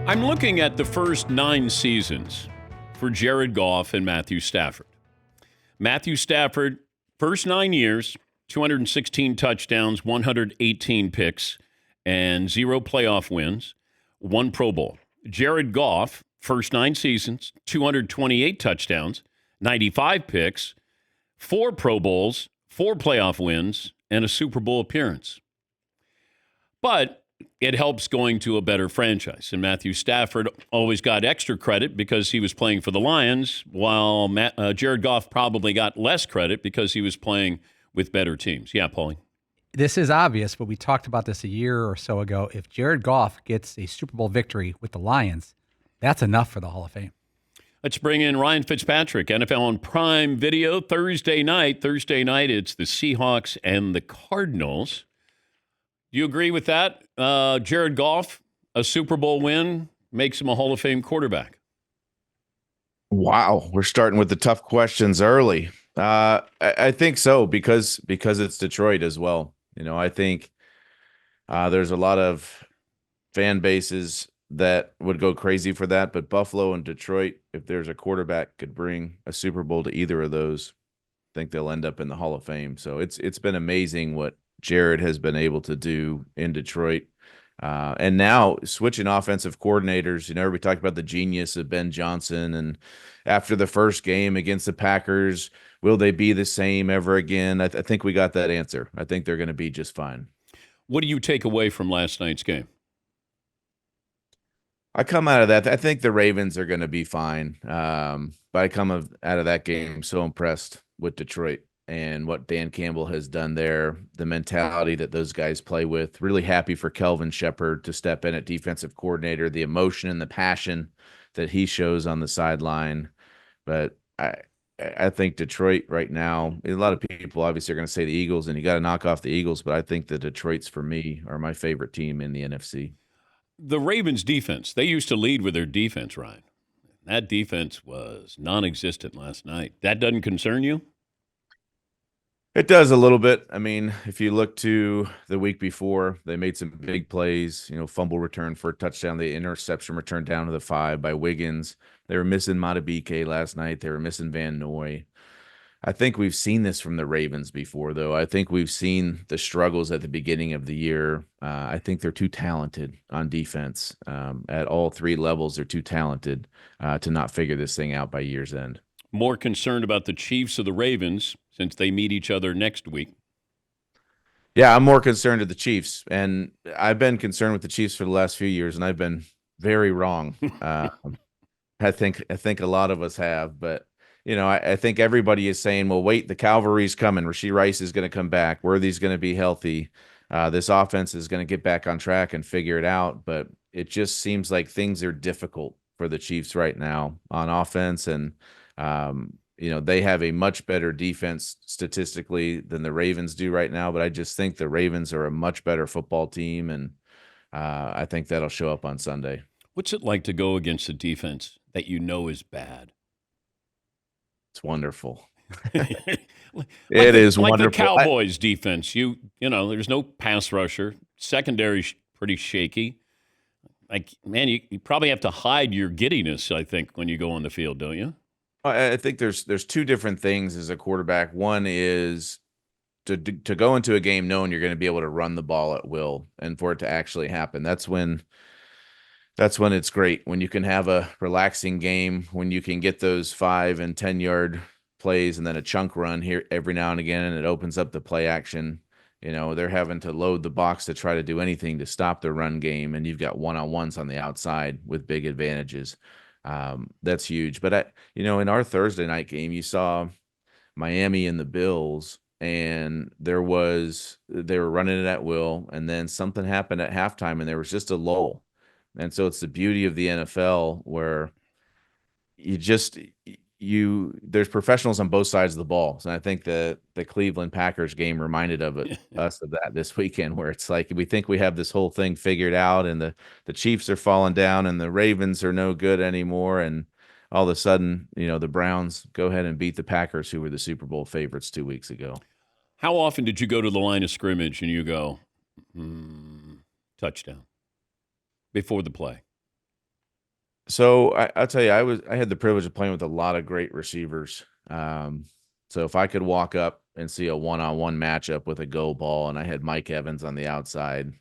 I'm looking at the first 9 seasons for Jared Goff and Matthew Stafford. Matthew Stafford, first 9 years, 216 touchdowns, 118 picks, and 0 playoff wins, 1 Pro Bowl. Jared Goff, first 9 seasons, 228 touchdowns, 95 picks, 4 Pro Bowls, 4 playoff wins, and a Super Bowl appearance. But it helps going to a better franchise. And Matthew Stafford always got extra credit because he was playing for the Lions, while Jared Goff probably got less credit because he was playing with better teams. Yeah, Paulie. This is obvious, but we talked about this a year or so ago. If Jared Goff gets a Super Bowl victory with the Lions, that's enough for the Hall of Fame. Let's bring in Ryan Fitzpatrick, NFL on Prime Video, Thursday night. Thursday night, it's the Seahawks and the Cardinals. Do you agree with that? Jared Goff, a Super Bowl win, makes him a Hall of Fame quarterback. Wow, we're starting with the tough questions early. I think so because it's Detroit as well. You know, I think there's a lot of fan bases that would go crazy for that, but Buffalo and Detroit, if there's a quarterback could bring a Super Bowl to either of those, I think they'll end up in the Hall of Fame. So it's been amazing what Jared has been able to do in Detroit. And now switching offensive coordinators, you know, we talked about the genius of Ben Johnson. And after the first game against the Packers, will they be the same ever again? I think we got that answer. I think they're going to be just fine. What do you take away from last night's game? I come out of that. I think the Ravens are going to be fine. But I come out of that game so impressed with Detroit and what Dan Campbell has done there, the mentality that those guys play with. Really happy for Kelvin Shepherd to step in at defensive coordinator, the emotion and the passion that he shows on the sideline. But I think Detroit right now, a lot of people obviously are going to say the Eagles, and you got to knock off the Eagles, but I think the Detroit's, for me, are my favorite team in the NFC. The Ravens' defense, they used to lead with their defense, Ryan. That defense was non-existent last night. That doesn't concern you? It does a little bit. I mean, if you look to the week before, they made some big plays, you know, fumble return for a touchdown, the interception return down to the 5 by Wiggins. They were missing Matabike last night. They were missing Van Noy. I think we've seen this from the Ravens before, though. I think we've seen the struggles at the beginning of the year. I think they're too talented on defense. At all 3 levels, they're too talented to not figure this thing out by year's end. More concerned about the Chiefs or the Ravens since they meet each other next week? Yeah, I'm more concerned with the Chiefs. And I've been concerned with the Chiefs for the last few years, and I've been very wrong. I think a lot of us have, but you know, I think everybody is saying, well, wait, the cavalry's coming. Rashee Rice is going to come back. Worthy's going to be healthy. This offense is going to get back on track and figure it out. But it just seems like things are difficult for the Chiefs right now on offense. And, you know, they have a much better defense statistically than the Ravens do right now. But I just think the Ravens are a much better football team. And I think that'll show up on Sunday. What's it like to go against a defense that you know is bad? It's wonderful. It is like wonderful. The Cowboys defense, you know, there's no pass rusher. Secondary pretty shaky. Like, man, you probably have to hide your giddiness, I think, when you go on the field, don't you? I think there's 2 different things as a quarterback. One is to go into a game knowing you're going to be able to run the ball at will, and for it to actually happen. That's when it's great, when you can have a relaxing game, when you can get those 5 and 10 yard plays and then a chunk run here every now and again, and it opens up the play action. You know, they're having to load the box to try to do anything to stop the run game, and you've got one-on-ones on the outside with big advantages. That's huge. But you know, in our Thursday night game, you saw Miami and the Bills, and they were running it at will, and then something happened at halftime, and there was just a lull. And so it's the beauty of the NFL where there's professionals on both sides of the ball. And I think the Cleveland Packers game reminded us of that this weekend, where it's like we think we have this whole thing figured out, and the Chiefs are falling down and the Ravens are no good anymore. And all of a sudden, you know, the Browns go ahead and beat the Packers, who were the Super Bowl favorites 2 weeks ago. How often did you go to the line of scrimmage and you go, touchdown, before the play? So I'll tell you, I had the privilege of playing with a lot of great receivers. So if I could walk up and see a one-on-one matchup with a go ball, and I had Mike Evans on the outside,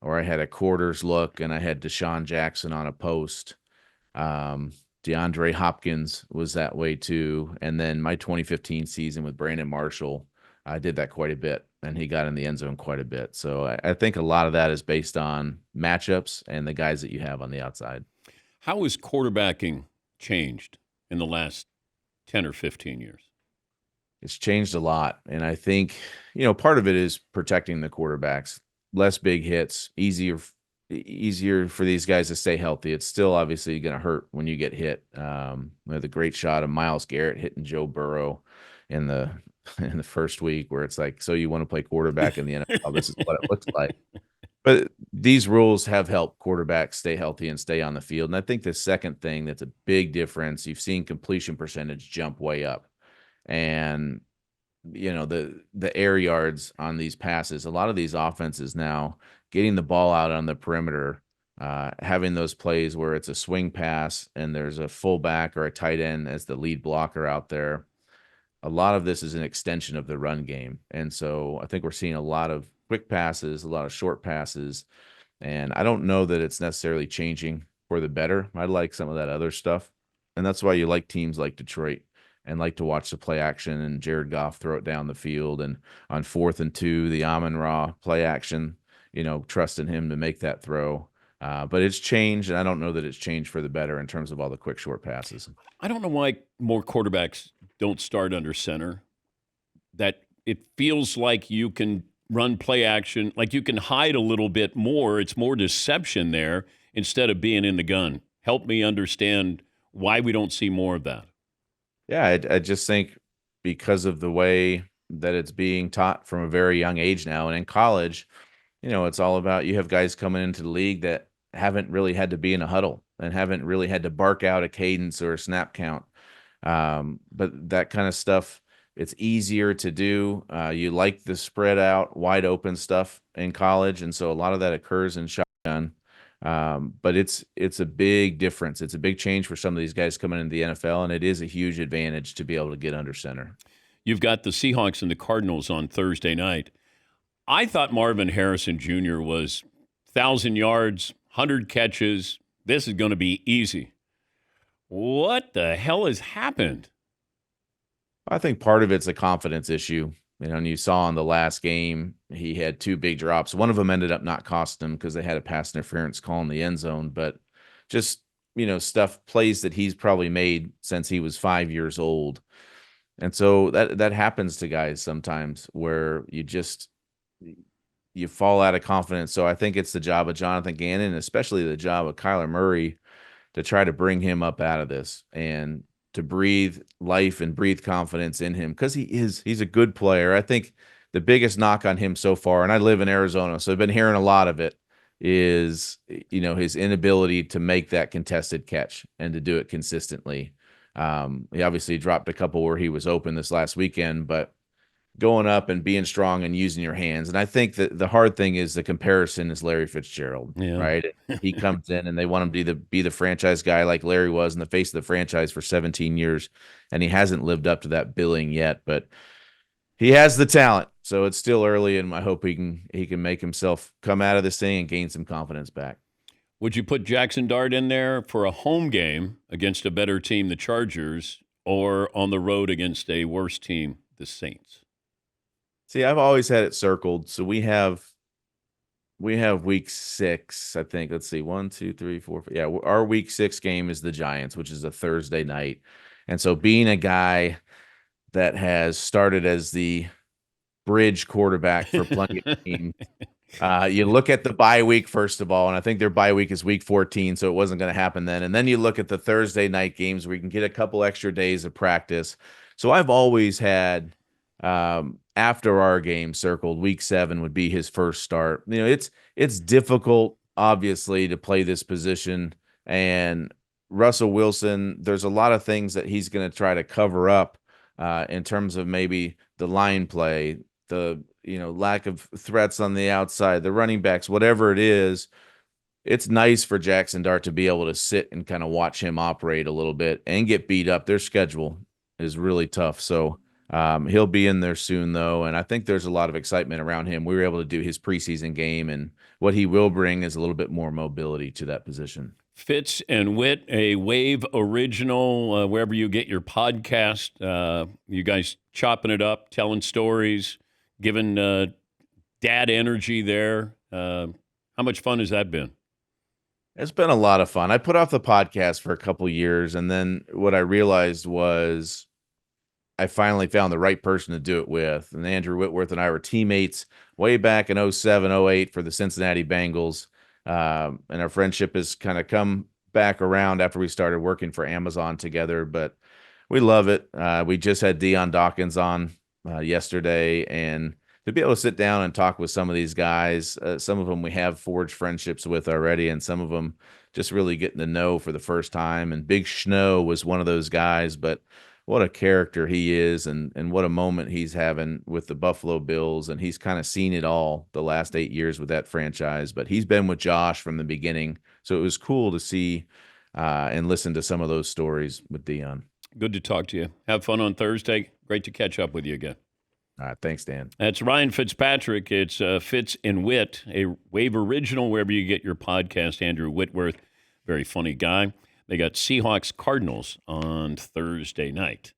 or I had a quarters look and I had Deshaun Jackson on a post. DeAndre Hopkins was that way too. And then my 2015 season with Brandon Marshall, I did that quite a bit, and he got in the end zone quite a bit. So I think a lot of that is based on matchups and the guys that you have on the outside. How has quarterbacking changed in the last 10 or 15 years? It's changed a lot. And I think, part of it is protecting the quarterbacks, less big hits, easier for these guys to stay healthy. It's still obviously going to hurt when you get hit. We had the great shot of Myles Garrett hitting Joe Burrow in the in the first week, where it's like, so you want to play quarterback in the NFL? This is what it looks like. But these rules have helped quarterbacks stay healthy and stay on the field. And I think the second thing that's a big difference, you've seen completion percentage jump way up. And the air yards on these passes, a lot of these offenses now getting the ball out on the perimeter, having those plays where it's a swing pass and there's a fullback or a tight end as the lead blocker out there. A lot of this is an extension of the run game. And so I think we're seeing a lot of quick passes, a lot of short passes. And I don't know that it's necessarily changing for the better. I like some of that other stuff. And that's why you like teams like Detroit and like to watch the play action and Jared Goff throw it down the field. And on 4th and 2, the Amon-Ra play action, trusting him to make that throw. But it's changed, and I don't know that it's changed for the better in terms of all the quick, short passes. I don't know why more quarterbacks don't start under center. That it feels like you can run play action, like you can hide a little bit more. It's more deception there instead of being in the gun. Help me understand why we don't see more of that. Yeah, I just think because of the way that it's being taught from a very young age now, and in college, it's all about, you have guys coming into the league that haven't really had to be in a huddle and haven't really had to bark out a cadence or a snap count. But that kind of stuff, it's easier to do. You like the spread out, wide open stuff in college, and so a lot of that occurs in shotgun. But it's a big difference. It's a big change for some of these guys coming into the NFL, and it is a huge advantage to be able to get under center. You've got the Seahawks and the Cardinals on Thursday night. I thought Marvin Harrison Jr. was 1,000 yards, 100 catches. This is going to be easy. What the hell has happened? I think part of it's a confidence issue. And you saw in the last game, he had 2 big drops. One of them ended up not costing him because they had a pass interference call in the end zone. But just, plays that he's probably made since he was 5 years old. And so that happens to guys sometimes, where you fall out of confidence. So I think it's the job of Jonathan Gannon, especially the job of Kyler Murray, to try to bring him up out of this and to breathe life and breathe confidence in him, because he's a good player. I think the biggest knock on him so far, and I live in Arizona, so I've been hearing a lot of it, is his inability to make that contested catch and to do it consistently. He obviously dropped a couple where he was open this last weekend, but going up and being strong and using your hands. And I think that the hard thing is the comparison is Larry Fitzgerald, right? He comes in and they want him to be the franchise guy like Larry was in the face of the franchise for 17 years. And he hasn't lived up to that billing yet, but he has the talent. So it's still early, and I hope he can make himself come out of this thing and gain some confidence back. Would you put Jackson Dart in there for a home game against a better team, the Chargers, or on the road against a worse team, the Saints? See, I've always had it circled. So we have week 6, I think. Let's see, 1, 2, 3, 4. Yeah, our week 6 game is the Giants, which is a Thursday night. And so being a guy that has started as the bridge quarterback for plenty of teams, you look at the bye week, first of all, and I think their bye week is week 14, so it wasn't going to happen then. And then you look at the Thursday night games where you can get a couple extra days of practice. So I've always had after our game circled, week 7 would be his first start. It's difficult, obviously, to play this position. And Russell Wilson, there's a lot of things that he's going to try to cover up in terms of maybe the line play, the lack of threats on the outside, the running backs, whatever it is. it's nice for Jackson Dart to be able to sit and kind of watch him operate a little bit and get beat up. Their schedule is really tough. So he'll be in there soon, though. And I think there's a lot of excitement around him. We were able to do his preseason game, and what he will bring is a little bit more mobility to that position. Fitz and Wit, a Wave original, wherever you get your podcast. You guys chopping it up, telling stories, giving dad energy there. How much fun has that been? It's been a lot of fun. I put off the podcast for a couple years, and then what I realized was I finally found the right person to do it with. And Andrew Whitworth and I were teammates way back in 07, 08 for the Cincinnati Bengals. And our friendship has kind of come back around after we started working for Amazon together, but we love it. We just had Deion Dawkins on yesterday, and to be able to sit down and talk with some of these guys, some of them we have forged friendships with already, and some of them just really getting to know for the first time. And Big Schno was one of those guys, but what a character he is, and what a moment he's having with the Buffalo Bills. And he's kind of seen it all the last 8 years with that franchise, but he's been with Josh from the beginning. So it was cool to see and listen to some of those stories with Deion. Good to talk to you. Have fun on Thursday. Great to catch up with you again. All right. Thanks, Dan. That's Ryan Fitzpatrick. It's Fitz and Wit, a Wave original, wherever you get your podcast. Andrew Whitworth, very funny guy. They got Seahawks Cardinals on Thursday night.